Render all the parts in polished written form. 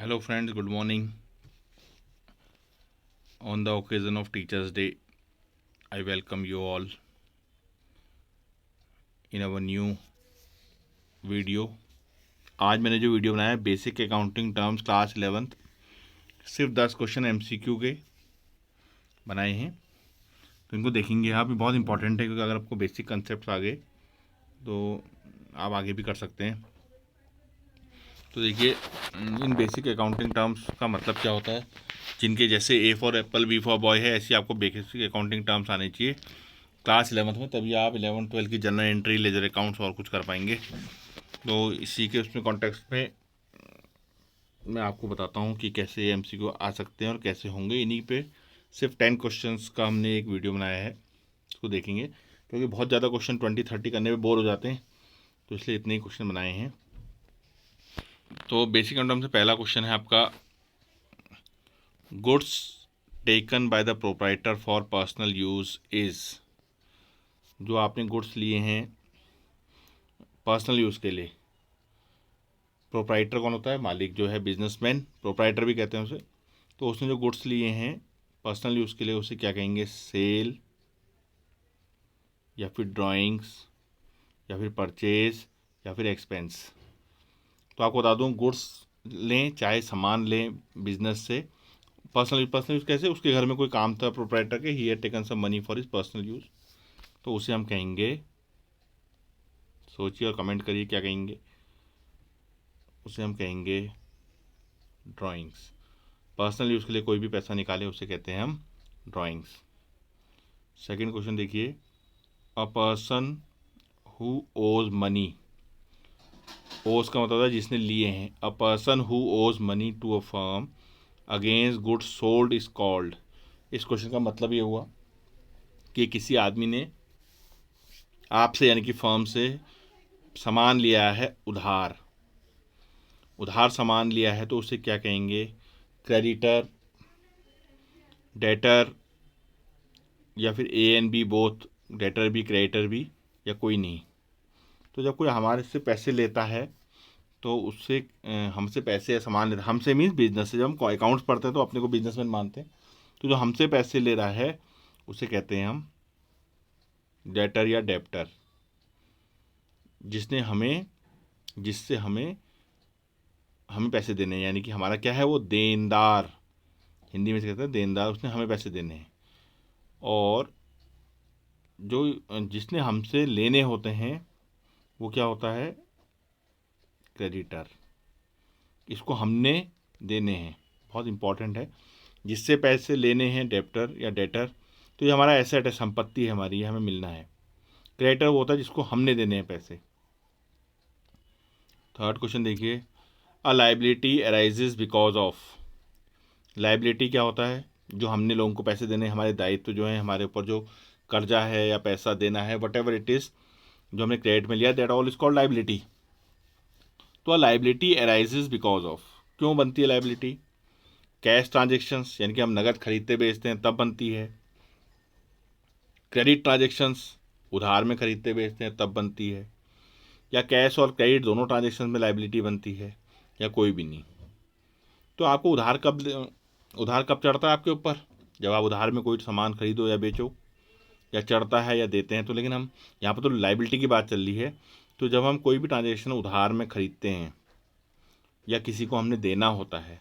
Hello friends, good morning. On the occasion of Teachers Day, I welcome you all in our new video. आज मैंने जो video बनाया है basic accounting terms class 11th, सिर्फ 10 question MCQ के बनाए हैं, तो इनको देखेंगे। यहाँ पे बहुत इंपॉर्टेंट है क्योंकि अगर आपको बेसिक कंसेप्ट आ गए तो आप आगे भी कर सकते हैं। तो देखिए, इन बेसिक अकाउंटिंग टर्म्स का मतलब क्या होता है। जिनके जैसे A for apple, B for boy है, ऐसी आपको बेसिक अकाउंटिंग टर्म्स आने चाहिए क्लास 11th में, तभी आप 11-12 की जनरल एंट्री, लेजर अकाउंट्स और कुछ कर पाएंगे। तो इसी के उसमें कॉन्टेक्स्ट में मैं आपको बताता हूँ कि कैसे एमसीक्यू आ सकते हैं और कैसे होंगे। इन्हीं पे सिर्फ 10 क्वेश्चंस का हमने एक वीडियो बनाया है, उसको देखेंगे क्योंकि बहुत ज़्यादा क्वेश्चन 20-30 करने में बोर हो जाते हैं, तो इसलिए इतने ही क्वेश्चन बनाए हैं। तो बेसिक टर्म से पहला क्वेश्चन है आपका, goods taken by the proprietor for personal use is. जो आपने गुड्स लिए हैं पर्सनल यूज़ के लिए, प्रोप्राइटर कौन होता है? मालिक जो है, बिजनेसमैन, प्रोप्राइटर भी कहते हैं उसे। तो उसने जो गुड्स लिए हैं पर्सनल यूज़ के लिए, उसे क्या कहेंगे? सेल, या फिर ड्राइंग्स, या फिर परचेज, या फिर एक्सपेंस। तो आपको बता दूं, गुड्स लें चाहे सामान लें बिजनेस से, पर्सनल यूज़ कैसे? उसके घर में कोई काम था प्रोप्राइटर के, he had taken some money for his personal use, तो उसे हम कहेंगे, सोचिए और कमेंट करिए क्या कहेंगे, उसे हम कहेंगे ड्राइंग्स। पर्सनल यूज़ के लिए कोई भी पैसा निकाले उसे कहते हैं हम ड्राइंग्स। सेकंड क्वेश्चन देखिए, a person who owes money. Owes का मतलब है जिसने लिए हैं। A person who owes money to a firm against goods sold is called. इस क्वेश्चन का मतलब ये हुआ कि किसी आदमी ने आपसे यानी कि फर्म से सामान लिया है उधार सामान लिया है, तो उसे क्या कहेंगे? क्रेडिटर, डेटर, या फिर A and B both, debtor भी क्रेडिटर भी, या कोई नहीं। तो जब कोई हमारे से पैसे लेता है तो उससे हमसे पैसे या सामान लेता है, हमसे मीन्स बिजनेस से। जब हम अकाउंट्स पढ़ते हैं तो अपने को बिजनेसमैन मानते हैं, तो जो हमसे पैसे ले रहा है उसे कहते हैं हम डेटर या डेप्टर। जिससे हमें पैसे देने हैं, यानी कि हमारा क्या है? वो देनदार, हिंदी में से कहते हैं देनदार, उसने हमें पैसे देने हैं। और जो जिसने हमसे लेने होते हैं वो क्या होता है? क्रेडिटर। इसको हमने देने हैं, बहुत इंपॉर्टेंट है। जिससे पैसे लेने हैं डेप्टर या डेटर, तो ये हमारा एसेट है, संपत्ति है हमारी, ये हमें मिलना है। क्रेडिटर वो होता है जिसको हमने देने हैं पैसे। थर्ड क्वेश्चन देखिए, a liability arises because of. Liability क्या होता है? जो हमने लोगों को पैसे देने, हमारे दायित्व जो है, हमारे ऊपर जो कर्जा है या पैसा देना है, वट एवर इट इज़, जो हमने क्रेडिट में लिया, that all is called liability. तो लाइबिलिटी अराइजेज बिकॉज ऑफ, क्यों बनती है लाइबिलिटी? कैश ट्रांजेक्शन्स, यानी कि हम नगद खरीदते बेचते हैं तब बनती है। क्रेडिट ट्रांजेक्शन्स, उधार में खरीदते बेचते हैं तब बनती है। या कैश और क्रेडिट दोनों ट्रांजेक्शन में लाइबिलिटी बनती है, या कोई भी नहीं। तो आपको उधार कब चढ़ता है आपके ऊपर? जब आप उधार में कोई सामान खरीदो या बेचो, या चढ़ता है या देते हैं। तो लेकिन हम यहाँ पर तो लाइबिलिटी की बात चल रही है। तो जब हम कोई भी ट्रांजेक्शन उधार में खरीदते हैं या किसी को हमने देना होता है,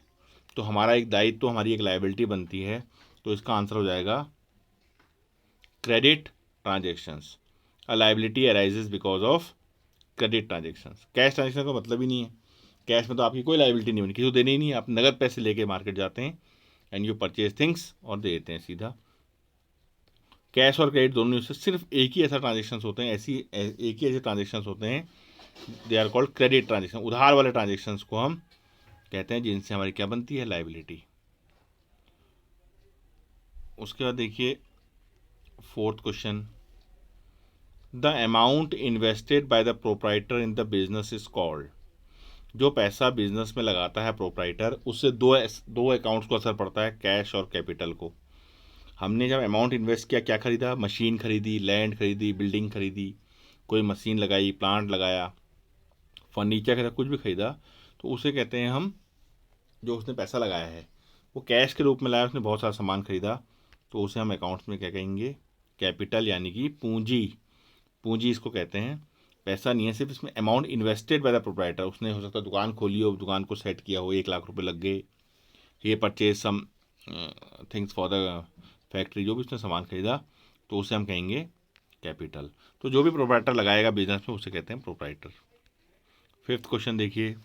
तो हमारा एक दायित्व, तो हमारी एक लाइबिलिटी बनती है। तो इसका आंसर हो जाएगा credit transactions. A liability arises because of credit transactions. Cash transaction का मतलब ही नहीं है। कैश में तो आपकी कोई लाइबिलिटी नहीं बनी, किसी को देनी ही नहीं है। आप नगद पैसे लेके मार्केट जाते हैं एंड यू परचेज थिंग्स और दे देते हैं सीधा। कैश और क्रेडिट दोनों से सिर्फ एक ही ऐसा ट्रांजेक्शन्स होते हैं, एक ही ऐसे ट्रांजेक्शन्स होते हैं, they are called credit transaction. उधार वाले ट्रांजेक्शन्स को हम कहते हैं जिनसे हमारी क्या बनती है? लाइबिलिटी। उसके बाद देखिए fourth question, the amount invested by the proprietor in the business is called. जो पैसा बिजनेस में लगाता है प्रोप्राइटर, उससे दो अकाउंट्स को असर पड़ता है, कैश और कैपिटल को। हमने जब अमाउंट इन्वेस्ट किया, क्या खरीदा? मशीन खरीदी, लैंड खरीदी, बिल्डिंग खरीदी, कोई मशीन लगाई, प्लांट लगाया, फर्नीचर खरीदा, कुछ भी खरीदा, तो उसे कहते हैं हम जो उसने पैसा लगाया है वो कैश के रूप में लाया, उसने बहुत सारा सामान खरीदा, तो उसे हम अकाउंट्स में क्या कहेंगे, कैपिटल यानी कि पूंजी। पूंजी इसको कहते हैं। पैसा नहीं है सिर्फ, इसमें amount invested by the proprietor. उसने हो सकता है दुकान खोली हो, दुकान को सेट किया हो, 1 लाख रुपए लग गए, ये purchase some things for the factory, जो भी उसने सामान खरीदा, तो उसे हम कहेंगे कैपिटल। तो जो भी प्रोप्राइटर लगाएगा बिजनेस में उसे कहते हैं प्रोप्राइटर। 5th क्वेश्चन देखिए,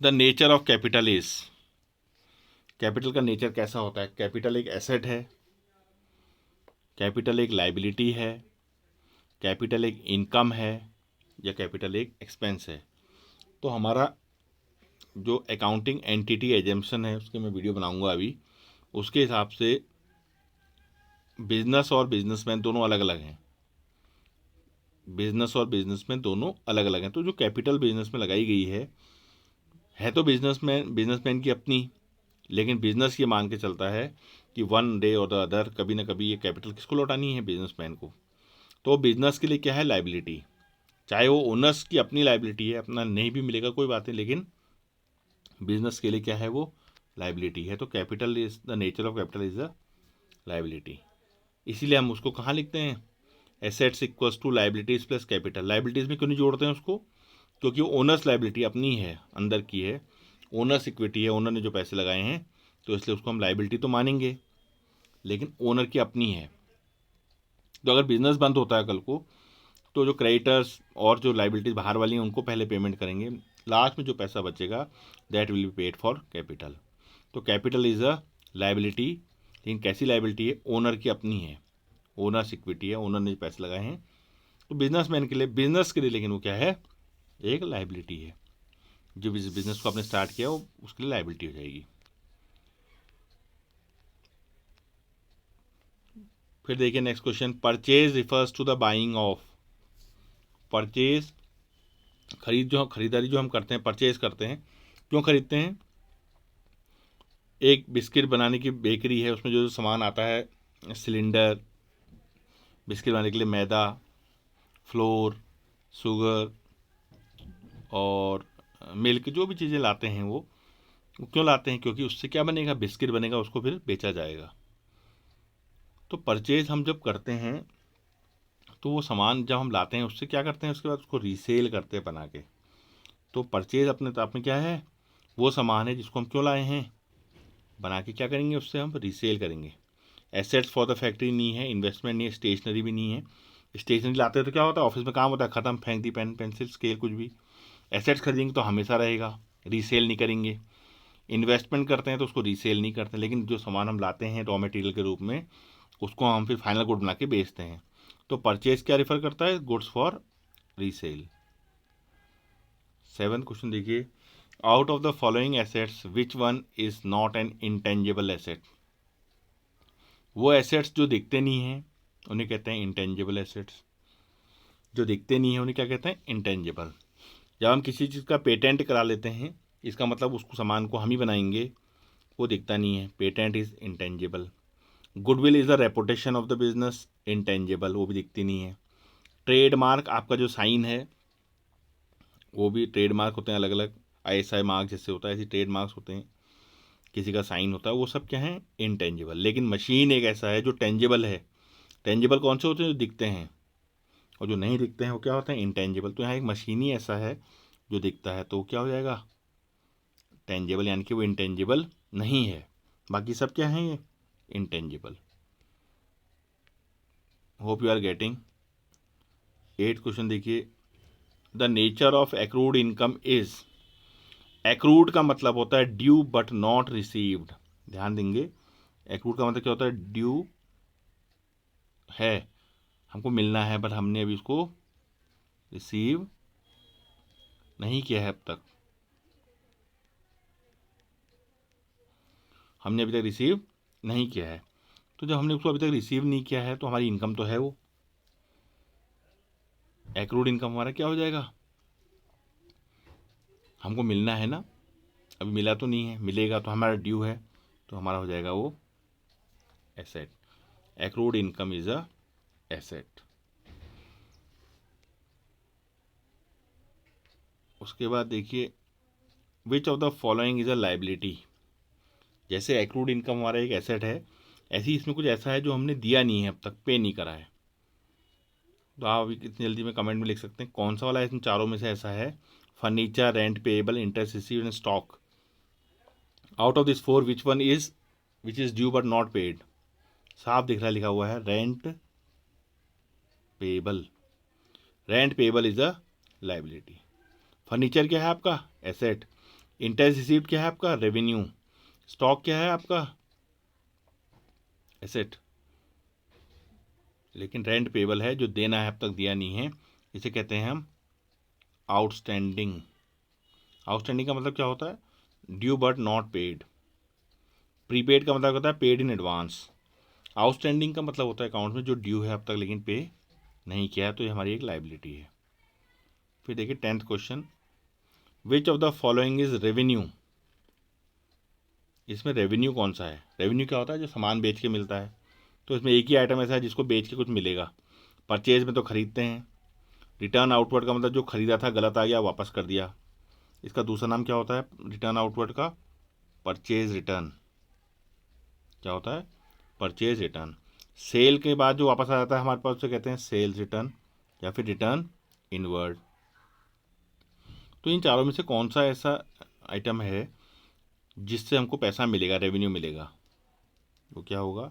the nature of capital is. Capital का नेचर कैसा होता है? कैपिटल एक एसेट है, कैपिटल एक लाइबिलिटी है, कैपिटल एक इनकम है, या कैपिटल एक एक्सपेंस है। तो हमारा जो अकाउंटिंग एंटिटी एजम्पशन है उसके मैं वीडियो बनाऊंगा अभी, उसके हिसाब से बिजनेस और बिजनेसमैन दोनों अलग अलग हैं। बिजनेस और बिजनेसमैन दोनों अलग अलग हैं। तो जो कैपिटल बिजनेस में लगाई गई है तो बिजनेसमैन की अपनी, लेकिन बिजनेस ये मान के चलता है कि वन डे और द अदर कभी ना कभी ये कैपिटल किसको लौटानी है, बिजनेसमैन को। तो बिजनेस के लिए क्या है, लाइबिलिटी। चाहे वो ओनर्स की अपनी लाइबिलिटी है, अपना नहीं भी मिलेगा कोई बात नहीं, लेकिन बिजनेस के लिए क्या है, वो लाइबिलिटी है। तो capital is the nature of capital is the liability. इसीलिए हम उसको कहाँ लिखते हैं, assets equals to liabilities plus capital. Liabilities में क्यों नहीं जोड़ते हैं उसको, क्योंकि ओनर्स लाइबिलिटी अपनी है, अंदर की है, ओनर्स इक्विटी है, ओनर ने जो पैसे लगाए हैं, तो इसलिए उसको हम लाइबिलिटी तो मानेंगे, लेकिन ओनर की अपनी है। तो अगर बिजनेस बंद होता है कल को, तो जो क्रेडिटर्स और जो लाइबिलिटीज बाहर वाली हैं उनको पहले पेमेंट करेंगे, लास्ट में जो पैसा बचेगा that will be paid for capital. तो कैपिटल इज अ लाइबिलिटी, लेकिन कैसी लाइबिलिटी है, ओनर की अपनी है, ओनर्स इक्विटी है, ओनर ने जो पैसे लगाए हैं। तो बिजनेसमैन के लिए, बिजनेस के लिए लेकिन वो क्या है, एक लाइबिलिटी है। जो बिजनेस को आपने स्टार्ट किया वो उसके लिए लाइबिलिटी हो जाएगी। फिर देखिए next question, purchase refers to the buying of. Purchase खरीदारी जो हम करते हैं, परचेज करते हैं, क्यों खरीदते हैं? एक बिस्किट बनाने की बेकरी है, उसमें जो सामान आता है, सिलेंडर, बिस्किट बनाने के लिए मैदा, फ्लोर, शुगर और मिल्क, जो भी चीज़ें लाते हैं वो क्यों लाते हैं? क्योंकि उससे क्या बनेगा, बिस्किट बनेगा, उसको फिर बेचा जाएगा। तो परचेज हम जब करते हैं तो वो सामान जब हम लाते हैं उससे क्या करते हैं, उसके बाद उसको रीसेल करते हैं बना के। तो परचेज अपने आप में क्या है, वो सामान है जिसको हम क्यों लाए हैं, बना के क्या करेंगे, उससे हम रीसेल करेंगे। एसेट्स फॉर द फैक्ट्री नहीं है, इन्वेस्टमेंट नहीं है, स्टेशनरी भी नहीं है। स्टेशनरी लाते हैं तो क्या होता है, ऑफिस में काम होता है, ख़त्म, फेंक दी, पेन पेंसिल स्केल कुछ भी। एसेट्स खरीदेंगे तो हमेशा रहेगा, रीसेल नहीं करेंगे। इन्वेस्टमेंट करते हैं तो उसको रीसेल नहीं करते, लेकिन जो सामान हम लाते हैं रॉ मटेरियल के रूप में, उसको हम फिर फाइनल गुड बना के बेचते हैं। तो परचेज क्या रेफर करता है, goods for resale. 7th question देखिए, out of the following assets which one is not an intangible asset. वो एसेट्स जो दिखते नहीं हैं उन्हें कहते हैं इंटेंजिबल एसेट्स। जो दिखते नहीं है उन्हें क्या कहते हैं, इंटेंजिबल। जब हम किसी चीज़ का पेटेंट करा लेते हैं, इसका मतलब उसको सामान को हम ही बनाएंगे, वो दिखता नहीं है, patent is intangible. Goodwill is the reputation of the business, intangible, वो भी दिखती नहीं है। ट्रेडमार्क, आपका जो साइन है, वो भी ट्रेडमार्क होते हैं अलग अलग, ISI मार्क जैसे होता है ऐसे ट्रेडमार्क्स होते हैं, किसी का साइन होता है, वो सब क्या है, इंटेंजिबल। लेकिन मशीन एक ऐसा है जो टेंजिबल है। टेंजिबल कौन से होते हैं, जो दिखते हैं, और जो नहीं दिखते हैं वो क्या होते हैं, इंटेंजिबल। तो यहाँ एक मशीन ही ऐसा है जो दिखता है, तो क्या हो जाएगा, टेंजिबल, यानी कि वो इंटेंजिबल नहीं है। बाकी सब क्या है, ये intangible. Hope you are getting. 8th question देखिए, the nature of accrued income is. Accrued का मतलब होता है ड्यू बट नॉट रिसीव्ड। ध्यान देंगे, एक्रूड का मतलब क्या होता है, ड्यू है, हमको मिलना है, बट हमने अभी उसको रिसीव नहीं किया है, अब तक हमने अभी तक रिसीव नहीं किया है। तो जब हमने उसको अभी तक रिसीव नहीं किया है तो हमारी इनकम तो है वो, एक्रूड इनकम हमारा क्या हो जाएगा, हमको मिलना है ना, अभी मिला तो नहीं है, मिलेगा तो हमारा ड्यू है, तो हमारा हो जाएगा वो asset. Accrued income is a asset. उसके बाद देखिए which of the following is a liability. जैसे एक्रूड इनकम हमारा एक एसेट है, ऐसे ही इसमें कुछ ऐसा है जो हमने दिया नहीं है, अब तक पे नहीं करा है। तो आप अभी कितनी जल्दी में कमेंट में लिख सकते हैं कौन सा वाला इन चारों में से ऐसा है। Furniture, rent payable, interest received and stock. Out of this four which is due but not paid. साफ दिख रहा है, लिखा हुआ है rent payable. Rent payable is a liability. Furniture क्या है आपका? एसेट। इंटरेस्ट रिसीव्ड क्या है आपका? रेवेन्यू। स्टॉक क्या है आपका? एसेट। लेकिन रेंट पेएबल है, जो देना है अब तक दिया नहीं है, इसे कहते हैं हम आउटस्टैंडिंग। आउटस्टैंडिंग का मतलब क्या होता है? Due but not paid. Prepaid का मतलब होता है पेड इन एडवांस। आउटस्टैंडिंग का मतलब होता है अकाउंट में जो ड्यू है अब तक लेकिन पे नहीं किया है, तो ये हमारी एक लाइबिलिटी है। फिर देखिए 10th question, which of the following is revenue. इसमें रेवेन्यू कौन सा है? रेवेन्यू क्या होता है? जो सामान बेच के मिलता है। तो इसमें एक ही आइटम ऐसा है जिसको बेच के कुछ मिलेगा। परचेज में तो खरीदते हैं। रिटर्न आउटवर्ड का मतलब जो खरीदा था गलत आ गया, वापस कर दिया। इसका दूसरा नाम क्या होता है रिटर्न आउटवर्ड का? Purchase return. क्या होता है? Purchase return. सेल के बाद जो वापस आ जाता है हमारे पास, उसे कहते हैं सेल्स रिटर्न या फिर रिटर्न इनवर्ड। तो इन चारों में से कौन सा ऐसा आइटम है जिससे हमको पैसा मिलेगा, रेवेन्यू मिलेगा? वो क्या होगा?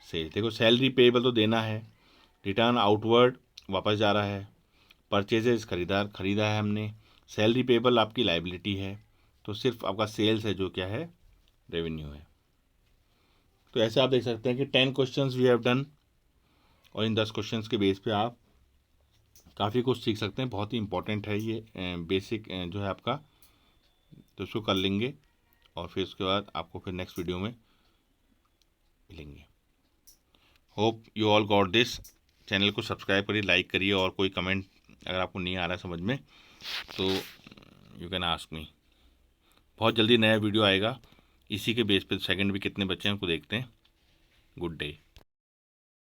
सेल। देखो सैलरी पेएबल तो देना है, रिटर्न आउटवर्ड वापस जा रहा है, परचेजेस खरीदा है हमने, सैलरी पेएबल आपकी लाइबिलिटी है। तो सिर्फ आपका सेल्स है जो क्या है? रेवेन्यू है। तो ऐसे आप देख सकते हैं कि 10 क्वेश्चंस वी हैव डन, और इन 10 क्वेश्चंस के बेस पे आप काफ़ी कुछ सीख सकते हैं। बहुत ही इंपॉर्टेंट है ये बेसिक जो है आपका, तो इसको कर लेंगे और फिर उसके बाद आपको फिर नेक्स्ट वीडियो में मिलेंगे। Hope you all got this. Channel को सब्सक्राइब करिए, लाइक करिए, और कोई कमेंट अगर आपको नहीं आ रहा है समझ में तो यू कैन आस्क मी। बहुत जल्दी नया वीडियो आएगा, इसी के बेस पे सेकंड भी कितने बच्चे हैं उनको देखते हैं। Good day.